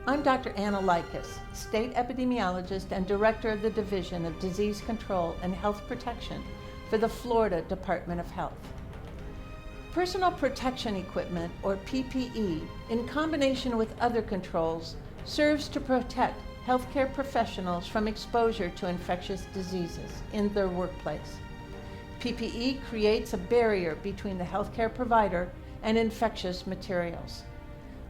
I'm Dr. Anna Likas, State Epidemiologist and Director of the Division of Disease Control and Health Protection for the Florida Department of Health. Personal protection equipment, or PPE, in combination with other controls, serves to protect healthcare professionals from exposure to infectious diseases in their workplace. PPE creates a barrier between the healthcare provider and infectious materials.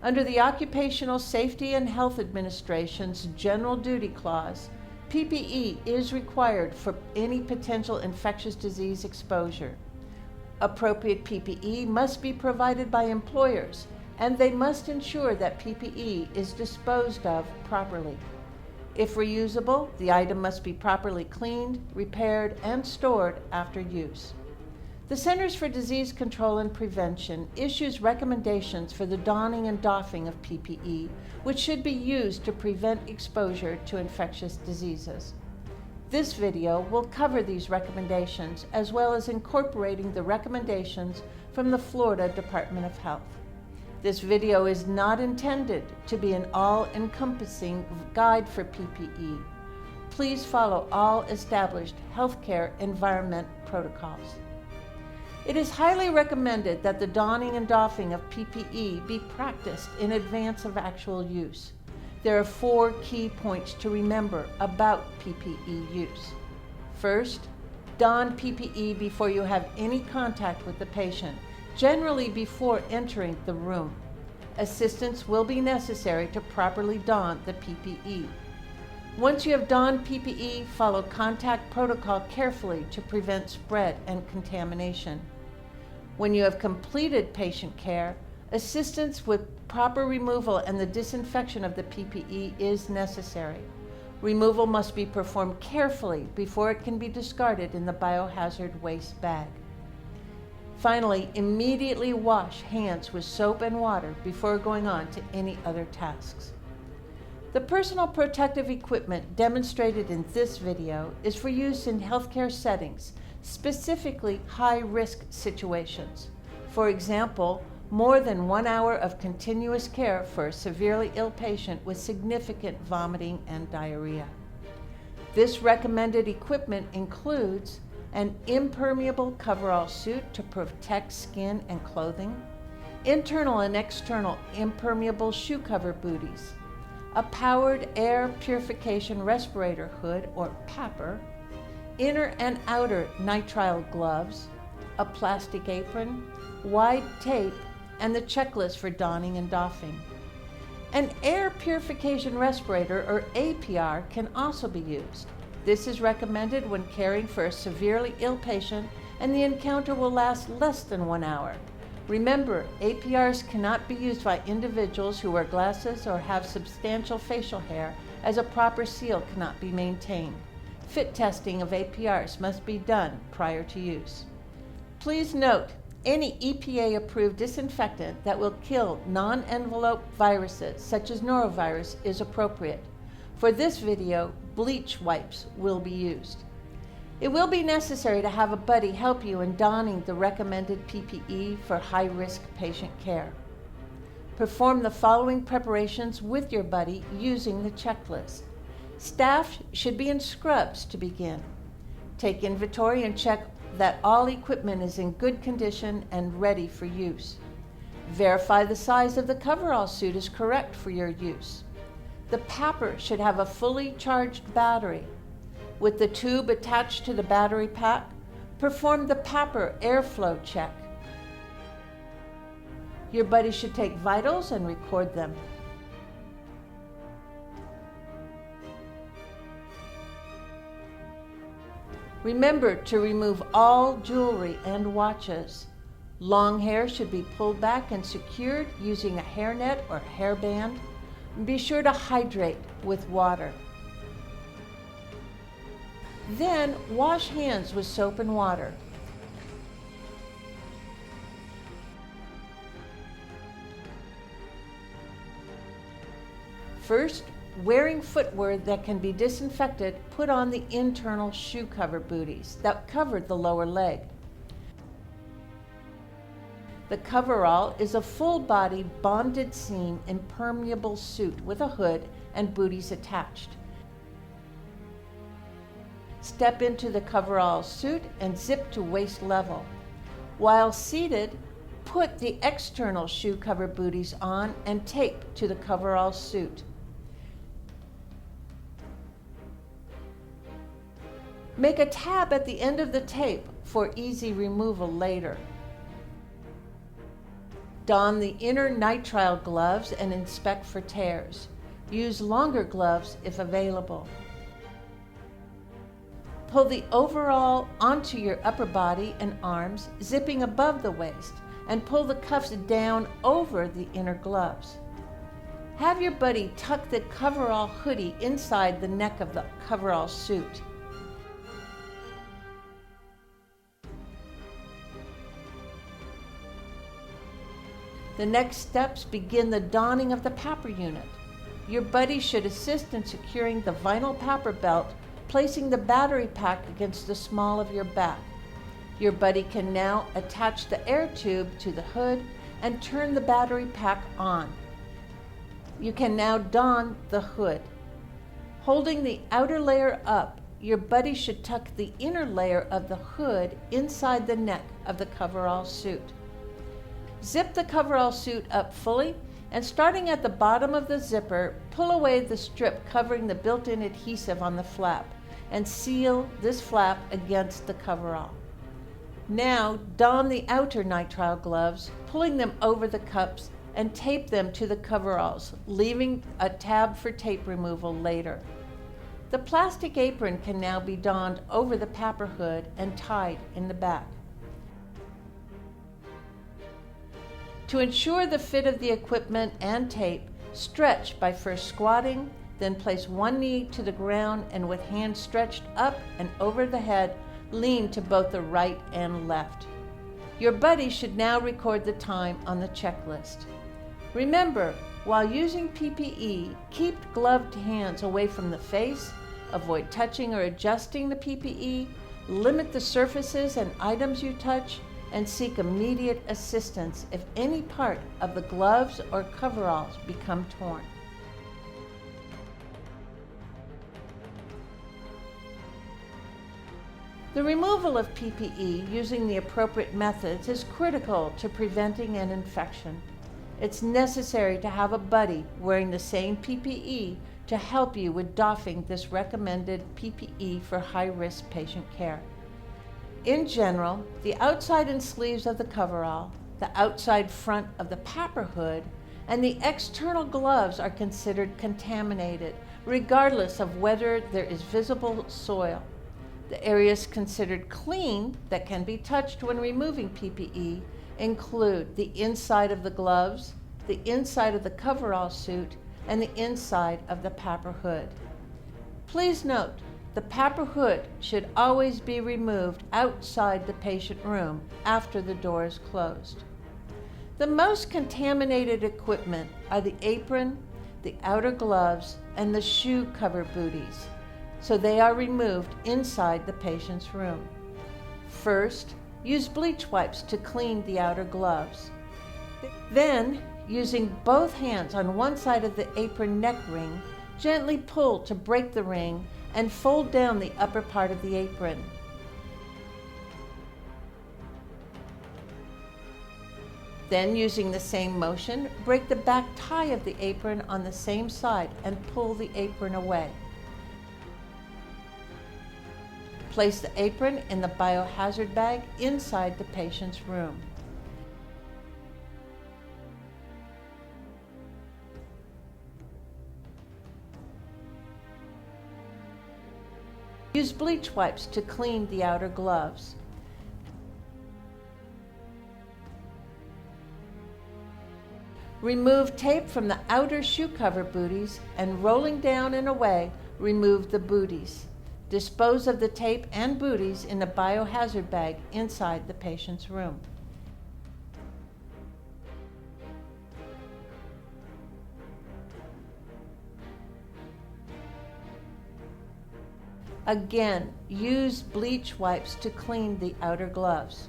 Under the Occupational Safety and Health Administration's General Duty Clause, PPE is required for any potential infectious disease exposure. Appropriate PPE must be provided by employers, and they must ensure that PPE is disposed of properly. If reusable, the item must be properly cleaned, repaired, and stored after use. The Centers for Disease Control and Prevention issues recommendations for the donning and doffing of PPE, which should be used to prevent exposure to infectious diseases. This video will cover these recommendations, as well as incorporating the recommendations from the Florida Department of Health. This video is not intended to be an all-encompassing guide for PPE. Please follow all established healthcare environment protocols. It is highly recommended that the donning and doffing of PPE be practiced in advance of actual use. There are 4 key points to remember about PPE use. First, don PPE before you have any contact with the patient, generally before entering the room. Assistance will be necessary to properly don the PPE. Once you have donned PPE, follow contact protocol carefully to prevent spread and contamination. When you have completed patient care, assistance with proper removal and the disinfection of the PPE is necessary. Removal must be performed carefully before it can be discarded in the biohazard waste bag. Finally, immediately wash hands with soap and water before going on to any other tasks. The personal protective equipment demonstrated in this video is for use in healthcare settings, specifically high-risk situations. For example, more than 1 hour of continuous care for a severely ill patient with significant vomiting and diarrhea. This recommended equipment includes an impermeable coverall suit to protect skin and clothing, internal and external impermeable shoe cover booties, a powered air purification respirator hood or PAPR, inner and outer nitrile gloves, a plastic apron, wide tape, and the checklist for donning and doffing. An air purification respirator, or APR, can also be used. This is recommended when caring for a severely ill patient and the encounter will last less than 1 hour. Remember, APRs cannot be used by individuals who wear glasses or have substantial facial hair, as a proper seal cannot be maintained. Fit testing of APRs must be done prior to use. Please note, any EPA-approved disinfectant that will kill non-envelope viruses, such as norovirus, is appropriate. For this video, bleach wipes will be used. It will be necessary to have a buddy help you in donning the recommended PPE for high-risk patient care. Perform the following preparations with your buddy using the checklist. Staff should be in scrubs to begin. Take inventory and check that all equipment is in good condition and ready for use. Verify the size of the coverall suit is correct for your use. The PAPR should have a fully charged battery. With the tube attached to the battery pack, perform the PAPR airflow check. Your buddy should take vitals and record them. Remember to remove all jewelry and watches. Long hair should be pulled back and secured using a hairnet or hairband. Be sure to hydrate with water. Then wash hands with soap and water. First, wearing footwear that can be disinfected, put on the internal shoe cover booties that cover the lower leg. The coverall is a full-body bonded seam impermeable suit with a hood and booties attached. Step into the coverall suit and zip to waist level. While seated, put the external shoe cover booties on and tape to the coverall suit. Make a tab at the end of the tape for easy removal later. Don the inner nitrile gloves and inspect for tears. Use longer gloves if available. Pull the overall onto your upper body and arms, zipping above the waist, and pull the cuffs down over the inner gloves. Have your buddy tuck the coverall hoodie inside the neck of the coverall suit. The next steps begin the donning of the PAPR unit. Your buddy should assist in securing the vinyl PAPR belt, placing the battery pack against the small of your back. Your buddy can now attach the air tube to the hood and turn the battery pack on. You can now don the hood. Holding the outer layer up, your buddy should tuck the inner layer of the hood inside the neck of the coverall suit. Zip the coverall suit up fully, and starting at the bottom of the zipper, pull away the strip covering the built-in adhesive on the flap and seal this flap against the coverall. Now don the outer nitrile gloves, pulling them over the cups, and tape them to the coveralls, leaving a tab for tape removal later. The plastic apron can now be donned over the PAPR hood and tied in the back. To ensure the fit of the equipment and tape, stretch by first squatting, then place one knee to the ground and with hands stretched up and over the head, lean to both the right and left. Your buddy should now record the time on the checklist. Remember, while using PPE, keep gloved hands away from the face, avoid touching or adjusting the PPE, limit the surfaces and items you touch, and seek immediate assistance if any part of the gloves or coveralls become torn. The removal of PPE using the appropriate methods is critical to preventing an infection. It's necessary to have a buddy wearing the same PPE to help you with doffing this recommended PPE for high-risk patient care. In general, the outside and sleeves of the coverall, the outside front of the PAPR hood, and the external gloves are considered contaminated, regardless of whether there is visible soil. The areas considered clean that can be touched when removing PPE include the inside of the gloves, the inside of the coverall suit, and the inside of the PAPR hood. Please note, the PAPR hood should always be removed outside the patient room after the door is closed. The most contaminated equipment are the apron, the outer gloves, and the shoe cover booties, so they are removed inside the patient's room. First, use bleach wipes to clean the outer gloves. Then, using both hands on one side of the apron neck ring, gently pull to break the ring and fold down the upper part of the apron. Then, using the same motion, break the back tie of the apron on the same side and pull the apron away. Place the apron in the biohazard bag inside the patient's room. Use bleach wipes to clean the outer gloves. Remove tape from the outer shoe cover booties and rolling down and away, remove the booties. Dispose of the tape and booties in the biohazard bag inside the patient's room. Again, use bleach wipes to clean the outer gloves.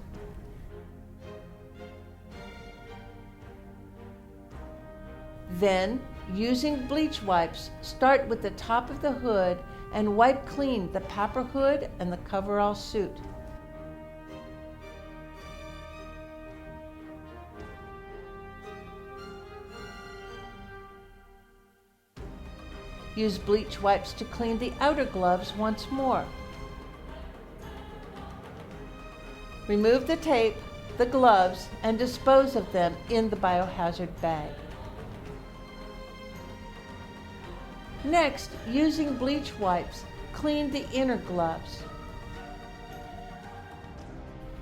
Then, using bleach wipes, start with the top of the hood and wipe clean the PPE hood and the coverall suit. Use bleach wipes to clean the outer gloves once more. Remove the tape, the gloves, and dispose of them in the biohazard bag. Next, using bleach wipes, clean the inner gloves.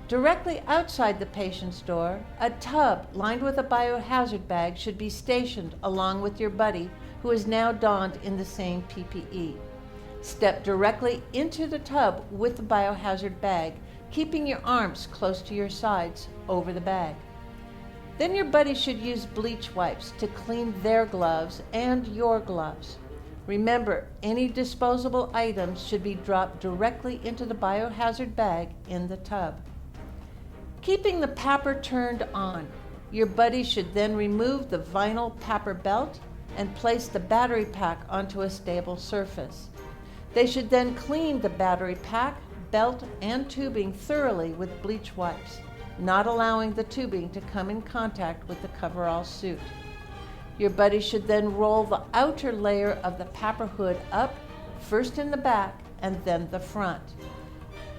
Directly outside the patient's door, a tub lined with a biohazard bag should be stationed along with your buddy who is now donned in the same PPE. Step directly into the tub with the biohazard bag, keeping your arms close to your sides over the bag. Then your buddy should use bleach wipes to clean their gloves and your gloves. Remember, any disposable items should be dropped directly into the biohazard bag in the tub. Keeping the PPE turned on, your buddy should then remove the vinyl PPE belt and place the battery pack onto a stable surface. They should then clean the battery pack, belt, and tubing thoroughly with bleach wipes, not allowing the tubing to come in contact with the coverall suit. Your buddy should then roll the outer layer of the PPE hood up, first in the back and then the front.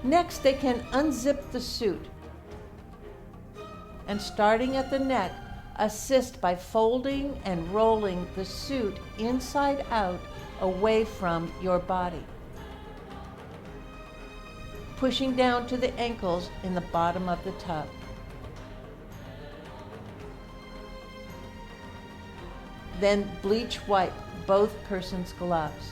Next, they can unzip the suit and, starting at the neck, assist by folding and rolling the suit inside out away from your body, pushing down to the ankles in the bottom of the tub. Then bleach wipe both persons' gloves.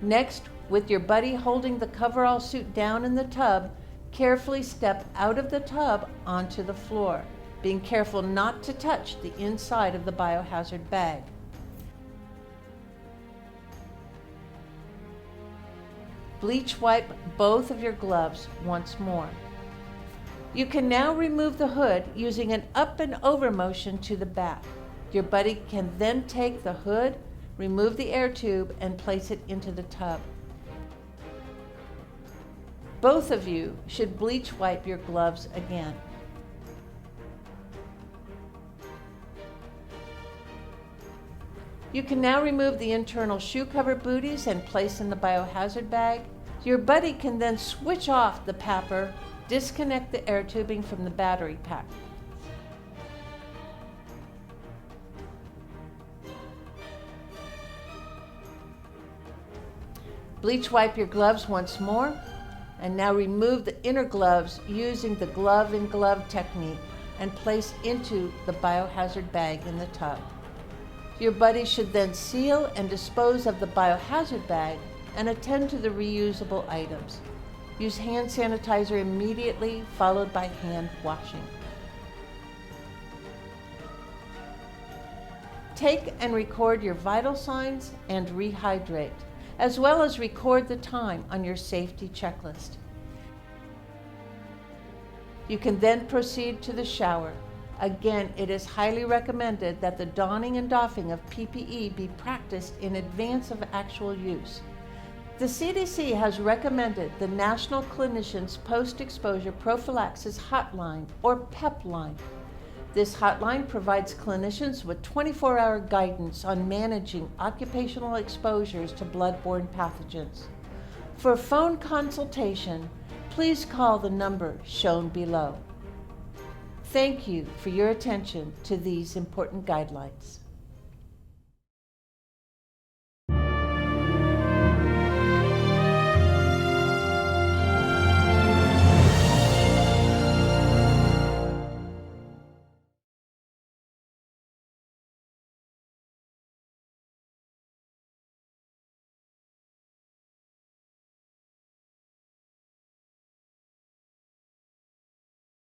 Next, with your buddy holding the coverall suit down in the tub, carefully step out of the tub onto the floor, being careful not to touch the inside of the biohazard bag. Bleach wipe both of your gloves once more. You can now remove the hood using an up and over motion to the back. Your buddy can then take the hood, remove the air tube, and place it into the tub. Both of you should bleach wipe your gloves again. You can now remove the internal shoe cover booties and place in the biohazard bag. Your buddy can then switch off the PPE, disconnect the air tubing from the battery pack. Bleach wipe your gloves once more, and now remove the inner gloves using the glove-in-glove technique and place into the biohazard bag in the tub. Your buddy should then seal and dispose of the biohazard bag and attend to the reusable items. Use hand sanitizer immediately, followed by hand washing. Take and record your vital signs and rehydrate, as well as record the time on your safety checklist. You can then proceed to the shower. Again, it is highly recommended that the donning and doffing of PPE be practiced in advance of actual use. The CDC has recommended the National Clinicians Post-Exposure Prophylaxis Hotline, or PEP line. This hotline provides clinicians with 24-hour guidance on managing occupational exposures to bloodborne pathogens. For phone consultation, please call the number shown below. Thank you for your attention to these important guidelines.